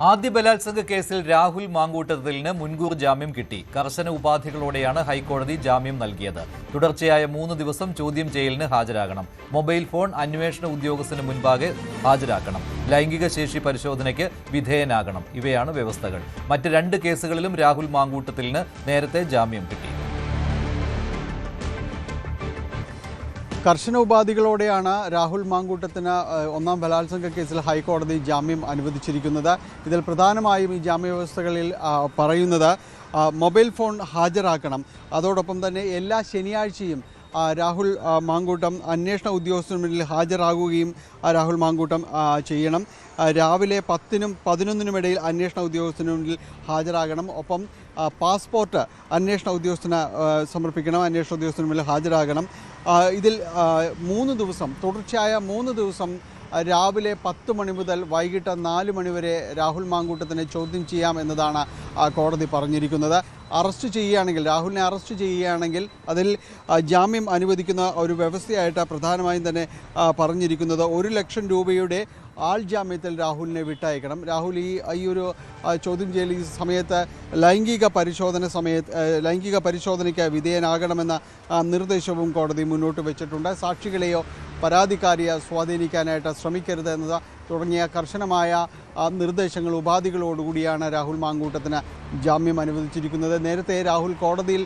ആദ്യ ബലാത്സംഗ കേസിൽ രാഹുൽ മാങ്കൂട്ടത്തിലിന് മുൻകൂർ ജാമ്യം കിട്ടി. കർശന ഉപാധികളോടെയാണ് ഹൈക്കോടതി ജാമ്യം നൽകിയത്. തുടർച്ചയായ 3 ദിവസം ചോദ്യം ചെയ്യലിന് ഹാജരാകണം. മൊബൈൽ ഫോൺ അന്വേഷണ ഉദ്യോഗസ്ഥന് മുൻപാകെ ഹാജരാക്കണം. ലൈംഗിക ശേഷി പരിശോധനയ്ക്ക് വിധേയനാകണം. ഇവയാണ് വ്യവസ്ഥകൾ. മറ്റ് 2 കേസുകളിലും രാഹുൽ മാങ്കൂട്ടത്തിലിന് നേരത്തെ ജാമ്യം കിട്ടി. കർശന ഉപാധികളോടെയാണ് രാഹുൽ മാങ്കൂട്ടത്തിന് ഒന്നാം ബലാത്സംഗ കേസിൽ ഹൈക്കോടതി ജാമ്യം അനുവദിച്ചിരിക്കുന്നത്. ഇതിൽ പ്രധാനമായും ഈ ജാമ്യവ്യവസ്ഥകളിൽ പറയുന്നത് മൊബൈൽ ഫോൺ ഹാജരാക്കണം. അതോടൊപ്പം തന്നെ എല്ലാ ശനിയാഴ്ചയും രാഹുൽ മാങ്കൂട്ടം അന്വേഷണ ഉദ്യോഗസ്ഥന് മുന്നിൽ ഹാജരാകുകയും രാഹുൽ മാങ്കൂട്ടം ചെയ്യണം. രാവിലെ 10-നും 11-നും ഇടയിൽ അന്വേഷണ ഉദ്യോഗസ്ഥന് മുന്നിൽ ഹാജരാകണം. ഒപ്പം പാസ്പോർട്ട് അന്വേഷണ ഉദ്യോഗസ്ഥന് സമർപ്പിക്കണം. അന്വേഷണ ഉദ്യോഗസ്ഥന് മുന്നിൽ ഹാജരാകണം. ഇതിൽ 3 ദിവസം തുടർച്ചയായ 3 ദിവസം രാവിലെ 10 മണി മുതൽ വൈകിട്ട് 4 മണി വരെ രാഹുൽ മാങ്കൂട്ടത്തിനെ ചോദ്യം ചെയ്യാം എന്നതാണ് കോടതി പറഞ്ഞിരിക്കുന്നത്. രാഹുലിനെ അറസ്റ്റ് ചെയ്യുകയാണെങ്കിൽ അതിൽ ജാമ്യം അനുവദിക്കുന്ന ഒരു വ്യവസ്ഥയായിട്ട് പ്രധാനമായും തന്നെ പറഞ്ഞിരിക്കുന്നത് 1 ലക്ഷം രൂപയുടെ ആൾ ജാമ്യത്തിൽ രാഹുലിനെ വിട്ടയക്കണം. രാഹുൽ ഈ ഒരു ചോദ്യം ചെയ്യൽ സമയത്ത് ലൈംഗിക പരിശോധനയ്ക്ക് വിധേയനാകണമെന്ന നിർദ്ദേശവും കോടതി മുന്നോട്ട് വെച്ചിട്ടുണ്ട്. സാക്ഷികളെയോ പരാതിക്കാരിയെ സ്വാധീനിക്കാനായിട്ട് ശ്രമിക്കരുത് എന്നത് തുടങ്ങിയ കർശനമായ നിർദ്ദേശങ്ങൾ ഉപാധികളോടുകൂടിയാണ് രാഹുൽ മാങ്കൂട്ടത്തിന് ജാമ്യം അനുവദിച്ചിരിക്കുന്നത്. നേരത്തെ രാഹുൽ കോടതിയിൽ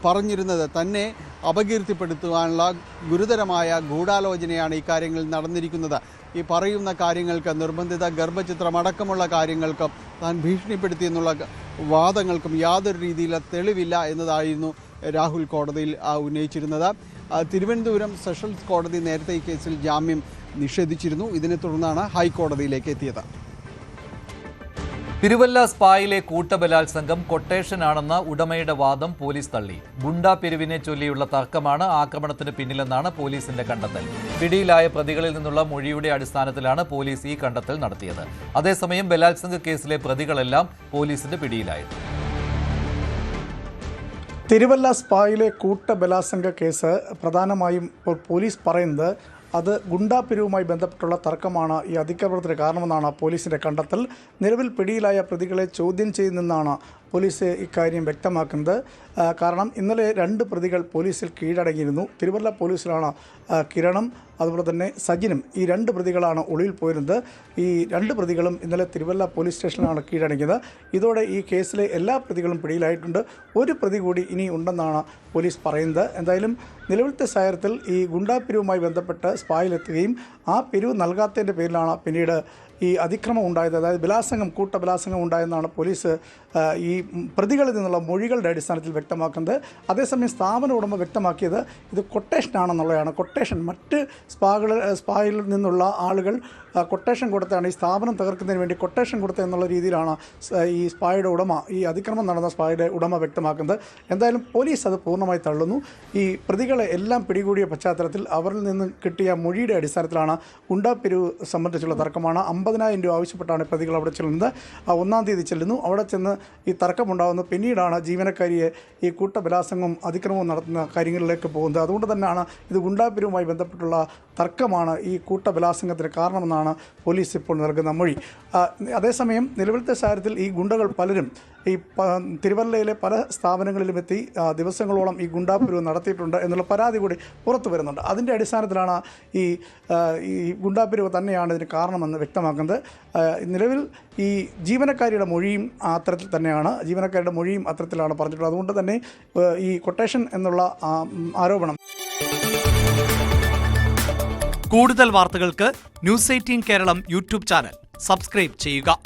പറഞ്ഞിരുന്നത് തന്നെ അപകീർത്തിപ്പെടുത്തുവാനുള്ള ഗുരുതരമായ ഗൂഢാലോചനയാണ് ഈ കാര്യങ്ങളിൽ നടന്നിരിക്കുന്നത്. ഈ പറയുന്ന കാര്യങ്ങൾക്ക് നിർബന്ധിത ഗർഭചിത്രമടക്കമുള്ള കാര്യങ്ങൾക്കും താൻ ഭീഷണിപ്പെടുത്തിയെന്നുള്ള വാദങ്ങൾക്കും യാതൊരു രീതിയിലുള്ള തെളിവില്ല എന്നതായിരുന്നു രാഹുൽ കോടതിയിൽ ഉന്നയിച്ചിരുന്നത്. തിരുവനന്തപുരം സെഷൻസ് കോടതി നേരത്തെ ഈ കേസിൽ ജാമ്യം നിഷേധിച്ചിരുന്നു. ഇതിനെ തുടർന്നാണ് ഹൈക്കോടതിയിലേക്ക് എത്തിയത്. തിരുവല്ല സ്പായിലെ കൂട്ടബലാത്സംഗം കൊട്ടേഷനാണെന്ന ഉടമയുടെ വാദം പോലീസ് തള്ളി. ഗുണ്ടാ പിരിവിനെ ചൊല്ലിയുള്ള തർക്കമാണ് ആക്രമണത്തിന് പിന്നിലെന്നാണ് പോലീസിന്റെ കണ്ടെത്തൽ. പിടിയിലായ പ്രതികളിൽ നിന്നുള്ള മൊഴിയുടെ അടിസ്ഥാനത്തിലാണ് പോലീസ് ഈ കണ്ടെത്തൽ നടത്തിയത്. അതേസമയം ബലാത്സംഗ കേസിലെ പ്രതികളെല്ലാം പോലീസിന്റെ പിടിയിലായിരുന്നു. തിരുവല്ല സ്പായിലെ കൂട്ടബലാത്സംഗ കേസ് പ്രധാനമായും പോലീസ് പറയുന്നത് അത് ഗുണ്ടാപിരിവുമായി ബന്ധപ്പെട്ടുള്ള തർക്കമാണ് ഈ അതിക്രമണത്തിന് കാരണമെന്നാണ് പോലീസിൻ്റെ കണ്ടെത്തൽ. നിലവിൽ പിടിയിലായ പ്രതികളെ ചോദ്യം ചെയ്യുന്നതെന്നാണ് പോലീസ് ഇക്കാര്യം വ്യക്തമാക്കുന്നത്. കാരണം ഇന്നലെ 2 പ്രതികൾ പോലീസിൽ കീഴടങ്ങിയിരുന്നു. തിരുവല്ല പോലീസിലാണ് കിരണും അതുപോലെ തന്നെ സജിനും ഈ 2 പ്രതികളാണ് ഒളിവിൽ പോയിരുന്നത്. ഈ 2 പ്രതികളും ഇന്നലെ തിരുവല്ല പോലീസ് സ്റ്റേഷനിലാണ് കീഴടങ്ങിയത്. ഇതോടെ ഈ കേസിലെ എല്ലാ പ്രതികളും പിടിയിലായിട്ടുണ്ട്. 1 പ്രതി കൂടി ഇനി ഉണ്ടെന്നാണ് പോലീസ് പറയുന്നത്. എന്തായാലും നിലവിലത്തെ സാഹചര്യത്തിൽ ഈ ഗുണ്ടാപിരിവുമായി ബന്ധപ്പെട്ട് സ്പായിലെത്തുകയും ആ പിരിവ് നൽകാത്തതിൻ്റെ പേരിലാണ് പിന്നീട് ഈ അതിക്രമം ഉണ്ടായത്, അതായത് കൂട്ടബലാത്സംഗം ഉണ്ടായെന്നാണ് പോലീസ് ഈ പ്രതികളിൽ നിന്നുള്ള മൊഴികളുടെ അടിസ്ഥാനത്തിൽ വ്യക്തമാക്കുന്നത്. അതേസമയം സ്ഥാപന ഉടമ വ്യക്തമാക്കിയത് ഇത് കൊട്ടേഷനാണെന്നുള്ളതാണ്. കൊട്ടേഷൻ മറ്റ് സ്പായിൽ നിന്നുള്ള ആളുകൾ കൊട്ടേഷൻ കൊടുത്താണ് ഈ സ്ഥാപനം തകർക്കുന്നതിന് വേണ്ടി കൊട്ടേഷൻ കൊടുത്തതെന്നുള്ള രീതിയിലാണ് ഈ സ്പായുടെ ഉടമ, ഈ അതിക്രമം നടന്ന സ്പായുടെ ഉടമ വ്യക്തമാക്കുന്നത്. എന്തായാലും പോലീസ് അത് പൂർണ്ണമായി തള്ളുന്നു. ഈ പ്രതികളെ എല്ലാം പിടികൂടിയ പശ്ചാത്തലത്തിൽ അവരിൽ നിന്ന് കിട്ടിയ മൊഴിയുടെ അടിസ്ഥാനത്തിലാണ് ഗുണ്ടാപിരിവ് സംബന്ധിച്ചുള്ള തർക്കമാണ്. 50,000 രൂപ ആവശ്യപ്പെട്ടാണ് പ്രതികൾ അവിടെ ചെല്ലുന്നത്. 1-ാം തീയതി ചെല്ലുന്നു. അവിടെ ചെന്ന് ഈ തർക്കമുണ്ടാകുന്നു. പിന്നീടാണ് ജീവനക്കാരിയെ ഈ കൂട്ടബലാത്സംഗവും അതിക്രമവും നടത്തുന്ന കാര്യങ്ങളിലേക്ക് പോകുന്നത്. അതുകൊണ്ട് തന്നെയാണ് ഇത് ഗുണ്ടാപിരിവുമായി ബന്ധപ്പെട്ടുള്ള തർക്കമാണ് ഈ കൂട്ടബലാത്സംഗത്തിന് കാരണമെന്നാണ് പോലീസ് ഇപ്പോൾ നൽകുന്ന മൊഴി. അതേസമയം നിലവിലത്തെ സാഹചര്യത്തിൽ ഈ ഗുണ്ടകൾ പലരും ഈ തിരുവല്ലയിലെ പല സ്ഥാപനങ്ങളിലും എത്തി ദിവസങ്ങളോളം ഈ ഗുണ്ടാപിരിവ് നടത്തിയിട്ടുണ്ട് എന്നുള്ള പരാതി കൂടി പുറത്തു വരുന്നുണ്ട്. അതിൻ്റെ അടിസ്ഥാനത്തിലാണ് ഈ ഗുണ്ടാപിരിവ് തന്നെയാണ് ഇതിന് കാരണമെന്ന് വ്യക്തമാക്കുന്നത്. നിലവിൽ ഈ ജീവനക്കാരിയുടെ മൊഴിയും അത്തരത്തിൽ തന്നെയാണ്. ജീവനക്കാരുടെ മൊഴിയും അത്തരത്തിലാണ് പറഞ്ഞിട്ടുള്ളത്. അതുകൊണ്ട് തന്നെ ഈ കൊട്ടേഷൻ എന്നുള്ള ആരോപണം. കൂടുതൽ വാർത്തകൾക്ക് news 18 Keralam YouTube channel subscribe ചെയ്യുക.